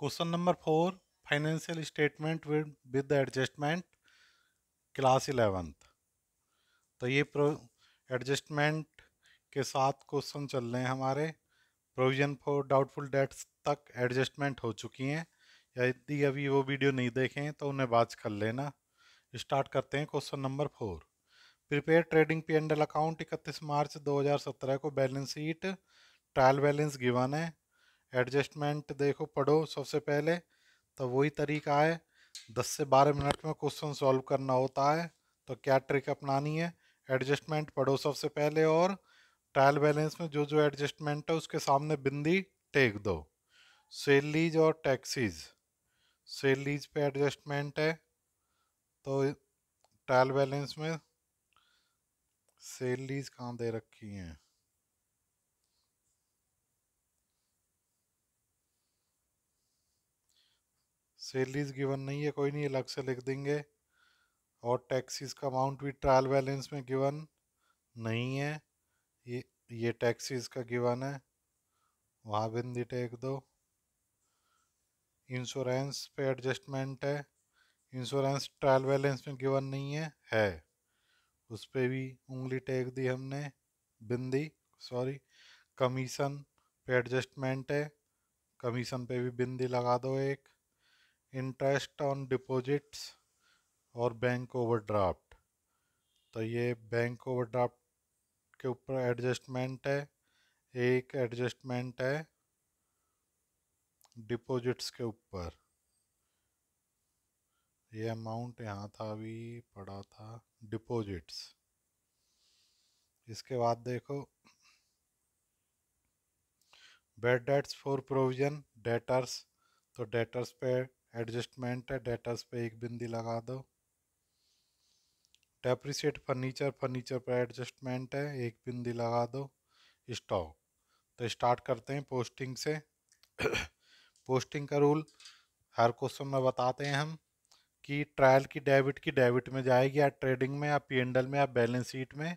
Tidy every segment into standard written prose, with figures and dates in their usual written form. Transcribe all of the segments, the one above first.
Question number 4, financial statement with the adjustment, class 11th। तो ये adjustment के साथ क्वेश्चन चल रहे हैं हमारे। प्रोविजन फॉर डाउटफुल डेट्स तक एडजस्टमेंट हो चुकी हैं। यदि अभी वो वीडियो नहीं देखें तो उन्हें वॉच कर लेना। स्टार्ट करते हैं question number 4। Prepare trading P and L account 31 मार्च 2017 को balance sheet, trial balance given है। एडजस्टमेंट देखो, पढ़ो सबसे पहले। तो वही तरीका है, 10 से 12 मिनट में क्वेश्चन सॉल्व करना होता है। तो क्या ट्रिक अपनानी है? एडजस्टमेंट पढ़ो सबसे पहले, और ट्रायल बैलेंस में जो जो एडजस्टमेंट है उसके सामने बिंदी टेक दो। सेल लीज और टैक्सीज, सेल लीज पे एडजस्टमेंट है, तो ट्रायल बैलेंस में सेल लीज कहाँ दे रखी है? सेल लीज गिवन नहीं है, कोई नहीं, अलग से लिख देंगे। और टैक्सीज का अमाउंट भी ट्रायल बैलेंस में गिवन नहीं है, ये ये टैक्सीज का गिवन है, वहाँ बिंदी टेक दो। इंश्योरेंस पे एडजस्टमेंट है, इंश्योरेंस ट्रायल बैलेंस में गिवन नहीं है, उस पे भी उंगली टेक दी हमने, बिंदी, सॉरी। कमीशन पे एडजस्टमेंट है, कमीशन पे भी बिंदी लगा दो एक। इंटरेस्ट ऑन डिपॉजिट्स और बैंक ओवरड्राफ्ट, तो ये बैंक ओवरड्राफ्ट के ऊपर एडजस्टमेंट है। एक एडजस्टमेंट है डिपॉजिट्स के ऊपर, ये अमाउंट यहाँ था, अभी पड़ा था डिपॉजिट्स। इसके बाद देखो, bad debts for provision debtors, तो डेटर्स पे एडजस्टमेंट है, डेटर्स पे एक बिंदी लगा दो। डेप्रिसिएट फर्नीचर, फर्नीचर पे एडजस्टमेंट है, एक बिंदी लगा दो। स्टॉक, तो स्टार्ट करते हैं पोस्टिंग से। पोस्टिंग का रूल हर क्वेश्चन में बताते हैं हम, कि ट्रायल की डेबिट में जाएगी, या ट्रेडिंग में, या पी एंड एल में, या बैलेंस शीट में।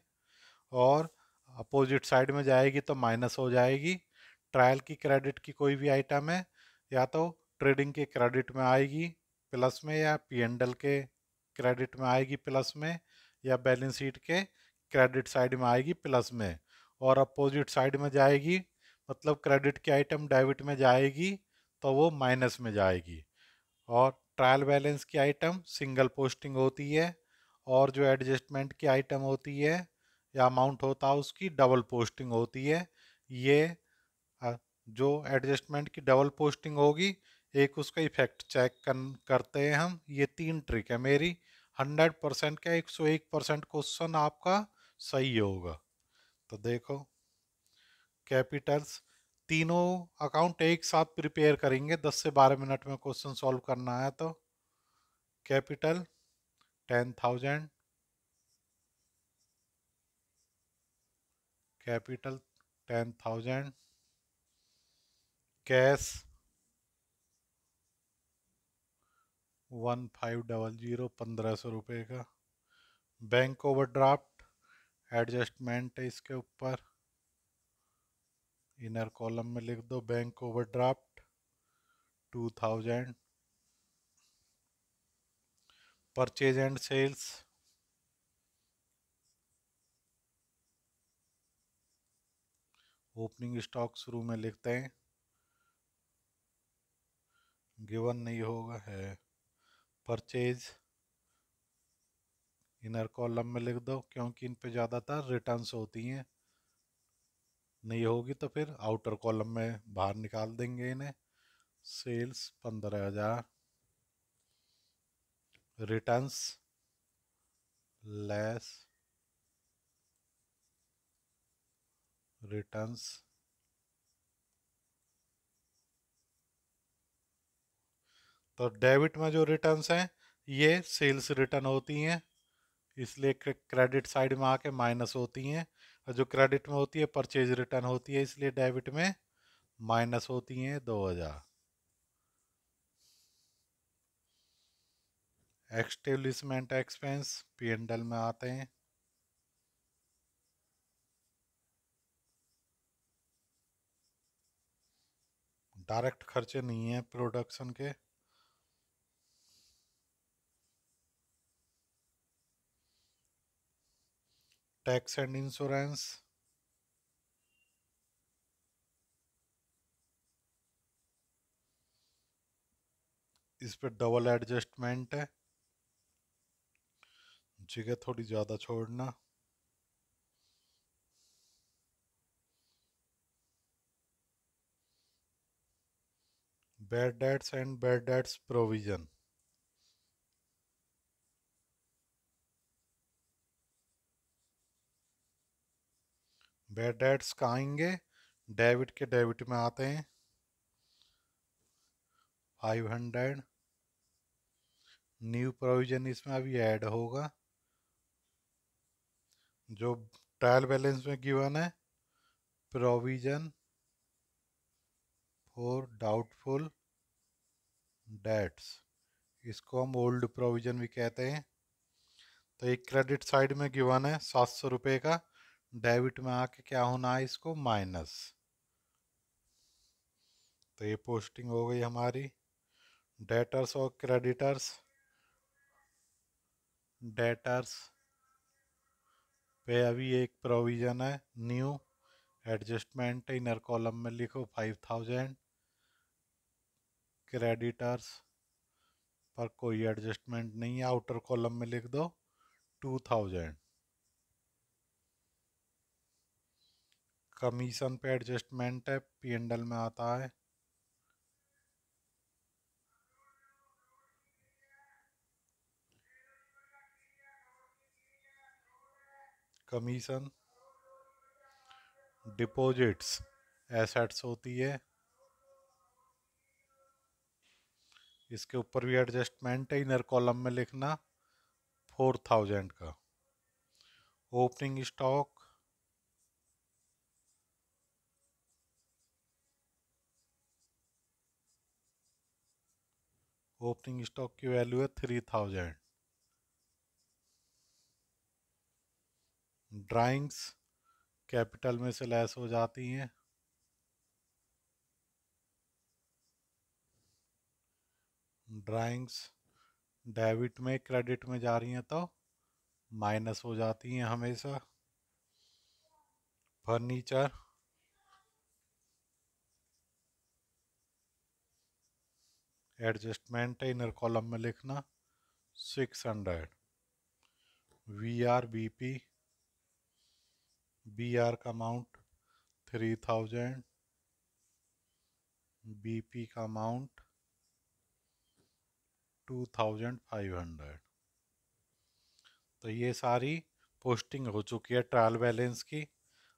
और अपोजिट साइड में जाएगी तो माइनस हो जाएगी। ट्रायल की क्रेडिट की कोई भी आइटम है, या तो ट्रेडिंग के क्रेडिट में आएगी प्लस में, या पी एंड एल के क्रेडिट में आएगी प्लस में, या बैलेंस शीट के क्रेडिट साइड में आएगी प्लस में। और अपोजिट साइड में जाएगी, मतलब क्रेडिट की आइटम डेबिट में जाएगी तो वो माइनस में जाएगी। और ट्रायल बैलेंस की आइटम सिंगल पोस्टिंग होती है, और जो एडजस्टमेंट की आइटम होती है या अमाउंट होता है उसकी डबल पोस्टिंग होती है। ये जो एडजस्टमेंट की डबल पोस्टिंग होगी, एक उसका इफेक्ट चेक करते हैं हम। ये 3 ट्रिक है मेरी। 100% का 101% क्वेश्चन आपका सही होगा। तो देखो, कैपिटल्स, तीनों अकाउंट एक साथ प्रिपेयर करेंगे, 10 से 12 मिनट में क्वेश्चन सॉल्व करना है। तो कैपिटल 10,000, कैपिटल 10,000, कैश 1500, 1500 रुपये का। बैंक ओवरड्राफ्ट एडजस्टमेंट है इसके ऊपर, इनर कॉलम में लिख दो bank overdraft 2000। Purchase and sales, opening stock शुरू में लिखते हैं, गिवन नहीं होगा, है। परचेज इनर कॉलम में लिख दो, क्योंकि इन पे ज़्यादातर रिटर्न्स होती हैं। नहीं होगी तो फिर आउटर कॉलम में बाहर निकाल देंगे इन्हें। सेल्स 15,000, रिटर्न्स लेस, रिटर्न्स, तो डेबिट में जो रिटर्न्स हैं ये सेल्स रिटर्न होती हैं, इसलिए क्रेडिट साइड में आके माइनस होती हैं। और जो क्रेडिट में होती है परचेज रिटर्न होती है, इसलिए डेबिट में माइनस होती हैं 2,000। एक्सटेब्लिशमेंट एक्सपेंस पी एंड एल में आते हैं, डायरेक्ट खर्चे नहीं है प्रोडक्शन के। टैक्स एंड इंश्योरेंस, इस पे डबल एडजस्टमेंट है, जगह थोड़ी ज़्यादा छोड़ना। Bad debts and bad debts provision, bad debts कहाँ आएंगे, डेबिट के डेबिट में आते हैं 500। न्यू प्रोविजन इसमें अभी ऐड होगा, जो ट्रायल बैलेंस में गिवन है, प्रोविजन फॉर डाउटफुल डेट्स, इसको हम ओल्ड प्रोविजन भी कहते हैं। तो एक क्रेडिट साइड में गिवन है 700 रुपये का, डेबिट में आके क्या होना है इसको माइनस। तो ये पोस्टिंग हो गई हमारी। डेटर्स और क्रेडिटर्स, डेटर्स पे अभी एक प्रोविजन है न्यू, एडजस्टमेंट इनर कॉलम में लिखो 5000। क्रेडिटर्स पर कोई एडजस्टमेंट नहीं है, आउटर कॉलम में लिख दो 2000। कमीशन पे एडजस्टमेंट है, P&L में आता है। कमीशन डिपॉजिट्स एसेट्स होती है, इसके ऊपर भी एडजस्टमेंट है, इनर कॉलम में लिखना 4000 का। ओपनिंग स्टॉक, ओपनिंग स्टॉक की वैल्यू है 3000। ड्राइंग्स कैपिटल में से लेस हो जाती हैं, ड्राइंग्स डेबिट में क्रेडिट में जा रही हैं तो माइनस हो जाती हैं हमेशा। फर्नीचर, एडजस्टमेंट है, इनर कॉलम में लिखना 600। VRBP, BR का अमाउंट 3000, BP का अमाउंट 2500। तो ये सारी पोस्टिंग हो चुकी है ट्रायल बैलेंस की।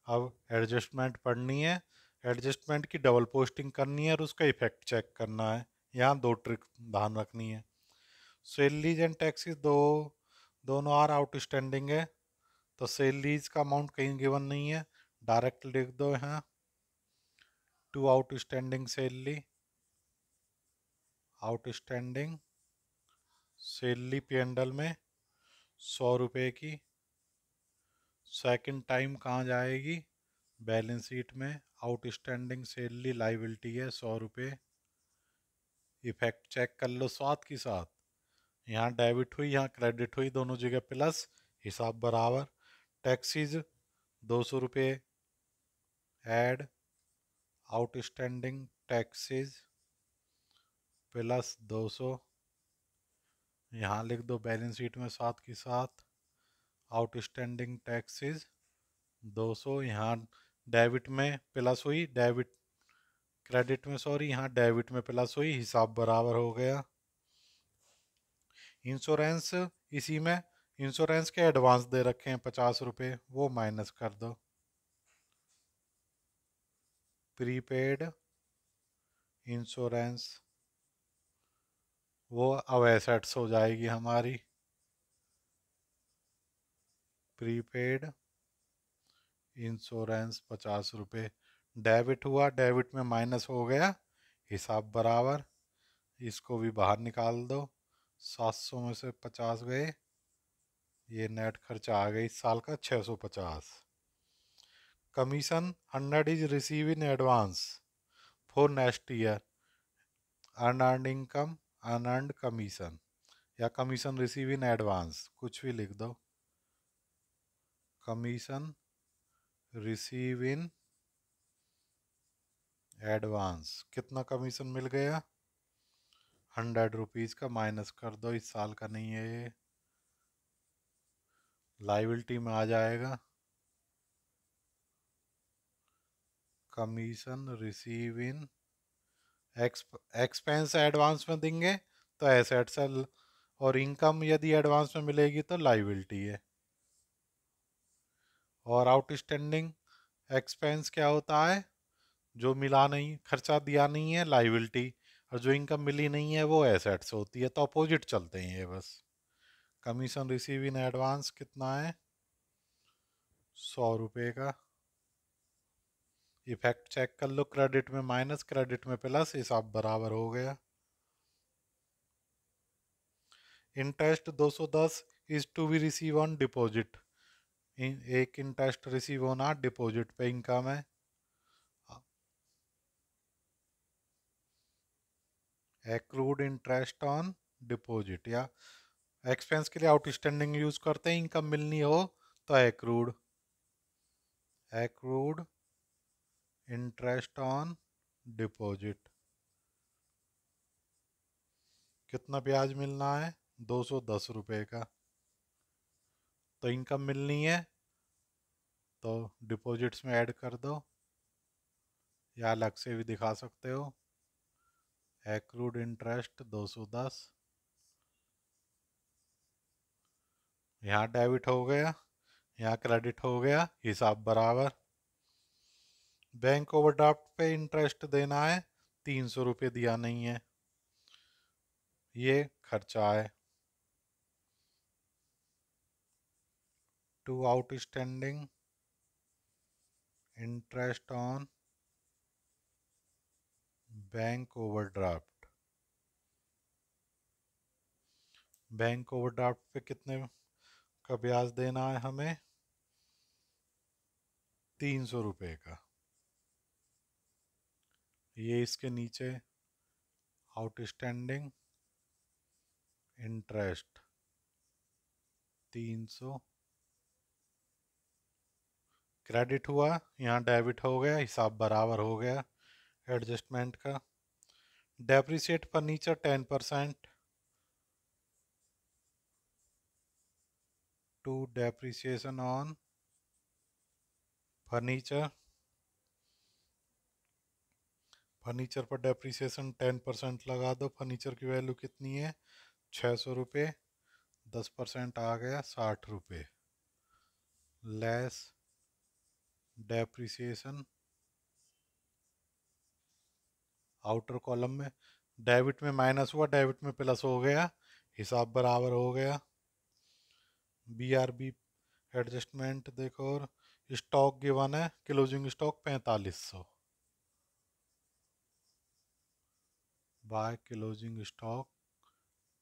अब एडजस्टमेंट पढ़नी है, एडजस्टमेंट की डबल पोस्टिंग करनी है और उसका इफेक्ट चेक करना है। यहाँ दो ट्रिक ध्यान रखनी है। सेलरीज एंड टैक्सेस दोनों आर आउटस्टैंडिंग है, तो सेलरीज का अमाउंट कहीं गिवन नहीं है, डायरेक्ट लिख दो यहाँ to outstanding salary, outstanding salary P&L में 100 रुपये की। सेकंड टाइम कहाँ जाएगी, बैलेंस शीट में आउटस्टैंडिंग सैलरी लाइबिलिटी है 100 रुपये। इफेक्ट चेक कर लो साथ की साथ, यहाँ डेबिट हुई यहाँ क्रेडिट हुई, दोनों जगह प्लस, हिसाब बराबर। टैक्सीज 200 रुपये ऐड, आउटस्टैंडिंग टैक्सेस प्लस 200, यहाँ लिख दो बैलेंस शीट में साथ की साथ आउटस्टैंडिंग टैक्सेस 200। यहाँ डेबिट में प्लस हुई, डेबिट क्रेडिट में सॉरी, यहाँ डेबिट में प्लस हुई, हिसाब बराबर हो गया। इंश्योरेंस, इसी में इंश्योरेंस के एडवांस दे रखे हैं 50 रुपये, वो माइनस कर दो। प्रीपेड इंश्योरेंस वो अब एसेट्स हो जाएगी हमारी। प्रीपेड इंश्योरेंस 50 रुपये, डेबिट हुआ, डेबिट में माइनस हो गया, हिसाब बराबर। इसको भी बाहर निकाल दो, 700 में से 50 गए, ये नेट खर्चा आ गया इस साल का 650। Commission 100 is receive in advance for next year, unearned income, unearned commission, या कमीशन रिसीव इन एडवांस, कुछ भी लिख दो। कमीशन रिसीव इन एडवांस, कितना कमीशन मिल गया? 100 रुपीज का, माइनस कर दो, इस साल का नहीं है ये, लाइबिलिटी में आ जाएगा। Commission receive in expense advance में देंगे तो एसेट्स है, और इनकम यदि एडवांस में मिलेगी तो लाइबिलिटी है। और आउटस्टैंडिंग एक्सपेंस क्या होता है? जो मिला नहीं, खर्चा दिया नहीं है, लाइबिलिटी, और जो इनकम मिली नहीं है वो एसेट्स होती है। तो अपोजिट चलते हैं ये बस। कमीशन रिसीव इन एडवांस कितना है? 100 रुपये का। इफेक्ट चेक कर लो, क्रेडिट में माइनस, क्रेडिट में प्लस, हिसाब बराबर हो गया। Interest 210 is to be receive on deposit, एक इंटरेस्ट रिसीव होना डिपॉजिट पे, इनकम है। एक्रूड इंटरेस्ट ऑन डिपॉजिट, या एक्सपेंस के लिए आउटस्टैंडिंग यूज करते हैं, इनकम मिलनी हो तो accrued. Accrued interest on deposit, कितना ब्याज मिलना है? 210 रुपये का। तो इनकम मिलनी है तो डिपॉजिट्स में ऐड कर दो, या अलग से भी दिखा सकते हो। एक्रूड इंटरेस्ट 210, यहाँ डेबिट हो गया, यहाँ क्रेडिट हो गया, हिसाब बराबर। बैंक ओवरड्राफ्ट पे इंटरेस्ट देना है, 300 रुपये दिया नहीं है, ये खर्चा है। To outstanding interest on bank overdraft, bank overdraft पे कितने का ब्याज देना है हमें? 300 रुपये का। ये इसके नीचे आउटस्टैंडिंग इंटरेस्ट 300, क्रेडिट हुआ, यहाँ डेबिट हो गया, हिसाब बराबर हो गया एडजस्टमेंट का। Depreciate furniture 10%, to depreciation on furniture, furniture पर डेप्रिसिएशन 10% लगा दो। फर्नीचर की वैल्यू कितनी है? 600 रुपये, 10% आ गया 60 रुपये, लेस डेप्रिसिएशन। आउटर कॉलम में डेबिट में माइनस हुआ, डेबिट में प्लस हो गया, हिसाब बराबर हो गया। BRB एडजस्टमेंट देखो, और स्टॉक गिवन है, closing stock 4500 by closing stock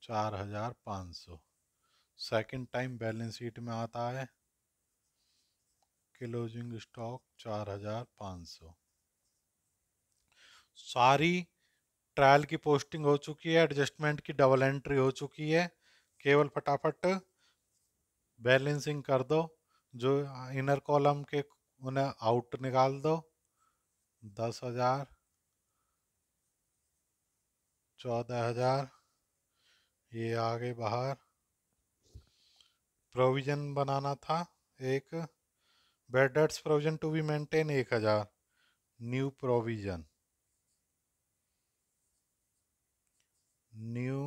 4500। Second time balance sheet में आता है क्लोजिंग स्टॉक 4500। सारी ट्रायल की पोस्टिंग हो चुकी है, एडजस्टमेंट की डबल एंट्री हो चुकी है, केवल फटाफट बैलेंसिंग कर दो। जो इनर कॉलम के उन्हें आउट निकाल दो, 10,000, 14,000, ये आगे बाहर। प्रोविजन बनाना था एक, bad debts provision to be maintain 1,000, new provision, new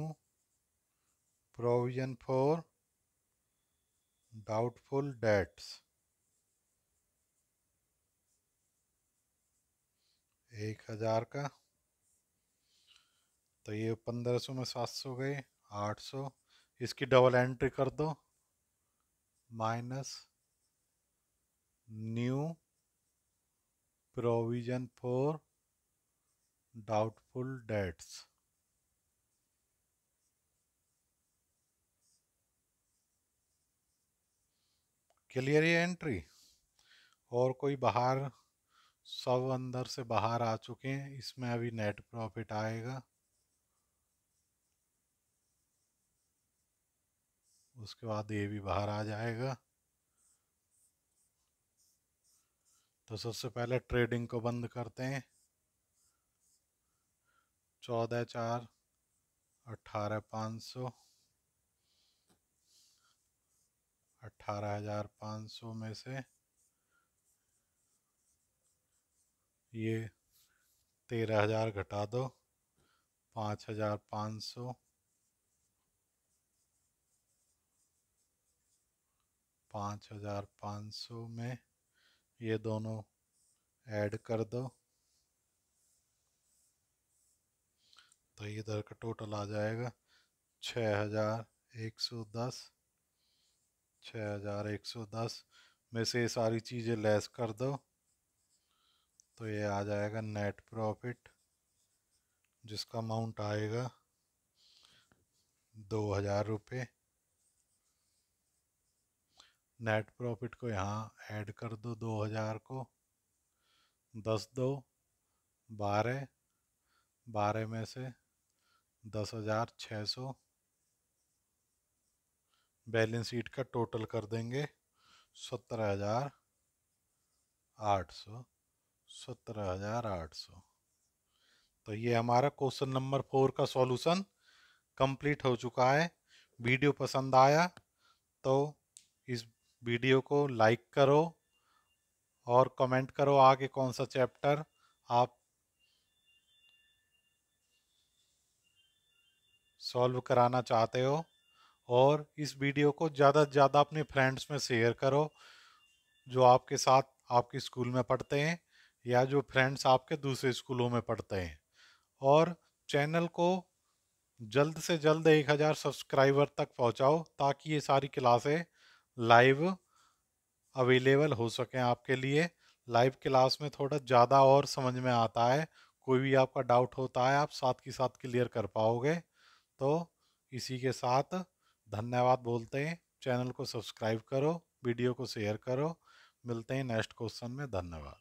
provision for doubtful debts 1,000 का। तो ये 1500 में 700 गए, 800, इसकी डबल एंट्री कर दो, minus new provision for doubtful dates. Clear ये एंट्री? और कोई बाहर सब अंदर से बाहर आ चुके हैं, इसमें अभी नेट प्रॉफिट आएगा। उसके बाद ये भी बाहर आ जाएगा। तो सबसे पहले ट्रेडिंग को बंद करते हैं। 14/4 18,500, 18,500 में से ये 13,000 घटा दो। 5,500, 5,500 में ये दोनों ऐड कर दो, तो इधर का टोटल आ जाएगा 6,110। 6,110 में से ये सारी चीज़ें लेस कर दो, तो ये आ जाएगा नेट प्रॉफिट, जिसका अमाउंट आएगा 2,000 रुपये। नेट प्रॉफिट को यहाँ ऐड कर दो, 2,000 को। 10 दो 12, 12 में से 10,600। बैलेंस शीट का टोटल कर देंगे 17,800। 17,800। तो ये हमारा क्वेश्चन नंबर 4 का सॉल्यूशन कंप्लीट हो चुका है। वीडियो पसंद आया तो इस वीडियो को लाइक करो और कमेंट करो आगे कौन सा चैप्टर आप सॉल्व कराना चाहते हो। और इस वीडियो को ज़्यादा से ज़्यादा अपने फ्रेंड्स में शेयर करो जो आपके साथ आपके स्कूल में पढ़ते हैं या जो फ्रेंड्स आपके दूसरे स्कूलों में पढ़ते हैं। और चैनल को जल्द से जल्द 1,000 सब्सक्राइबर तक पहुंचाओ ताकि ये सारी क्लासें लाइव अवेलेबल हो सकें आपके लिए। लाइव क्लास में थोड़ा ज़्यादा और समझ में आता है, कोई भी आपका डाउट होता है आप साथ के साथ क्लियर कर पाओगे। तो इसी के साथ धन्यवाद बोलते हैं। चैनल को सब्सक्राइब करो, वीडियो को शेयर करो। मिलते हैं नेक्स्ट क्वेश्चन में। धन्यवाद।